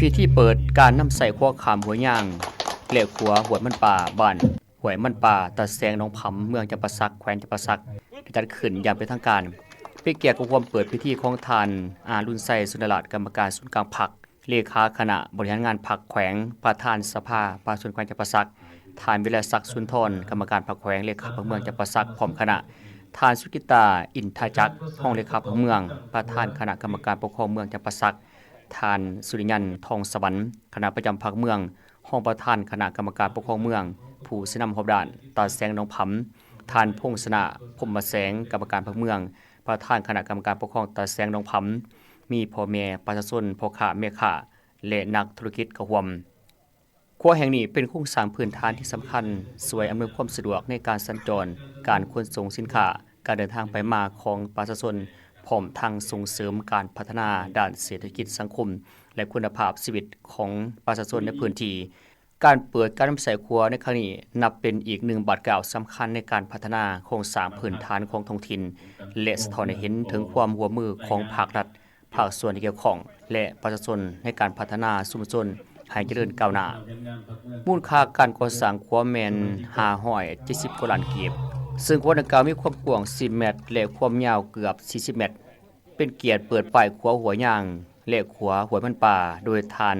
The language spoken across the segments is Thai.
พิธีเปิดการนำใส่ขั้วขามหัวย่างเหล็กขัวหวยมันป่าบ้านหวยมันป่าตะแสงหนองผำเมืองจำปาสักแขวงจำปาสักจัดขึ้นอย่างเป็นทางการเป็นเกียรติกับความเปิดพิธีของทานรุ่นไส้สุนทรกรรมการศูนย์กลางพรรคเลขาคณะบริหารงานพรรคแขวงประธานสภาประชาชนแขวงจำปาสักทานวิไลศักดิ์สุนทรกรรมการพรรคแขวงเลขาพรรคเมืองจำปาสักพร้อมคณะทานสุกิตาอินทาจักรห้องเลขาพรรคเมืองประธานคณะกรรมการปกครองเมืองจำปาสักทานสุริยันทองสวรรค์คณะประจำพรรคเมืองห้องประธานคณะกรรมการปกครองเมืองผู้สนำหอบด่านตาแสงหนองผำทานพงศนะพมแสงกรรมการพรรคเมืองประธานคณะกรรมการปกครองตาแสงหนองผำมีพ่อแม่ประชาชนพ่อค้าแม่ค้าและนักธุรกิจกระหวมครัวแห่งนี้เป็นโครงสร้างพื้นฐานที่สำคัญช่วยอำนวยความสะดวกในการสัญจรการขนส่งสินค้าการเดินทางไปมาของประชาชนพร้อมทั้งส่งเสริมการพัฒนาด้านเศรษฐกิจสังคมและคุณภาพชีวิตของประชาชนในพื้นที่การเปิดการนำใส่ครัวในครั้งนี้นับเป็นอีกหนึ่งบาทกล่าวสำคัญในการพัฒนาโครงสร้างพื้นฐานของท้องถิ่นและสะท้อนให้เห็นถึงความร่วมมือของภาครัฐภาคส่วนที่เกี่ยวข้องและประชาชนในการพัฒนาชุมชนให้เจริญก้าวหน้ามูลค่าการก่อสร้างครัวแม่น570กว่าล้านกีบซึ่งครัวดังกล่าวมีความกว้าง10เมตรและความยาวเกือบ40เมตรเป็นเกียรติเปิดป้ายครัวหัวย่างและครัวหัวมันป่าโดยทาน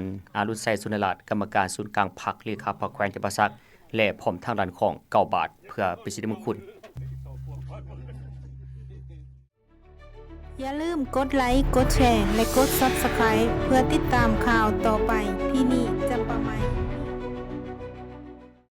รุ่นไส้สุนทรกรรมการศูนย์กลางพรรคเลขาพรรคแขวงจำปาสักและพร้อมทางด้านของ9บาทเพื่อเป็นสิริมงคลอย่าลืมกดไลค์กดแชร์และกด Subscribe เพื่อติดตามข่าวต่อไปที่นี่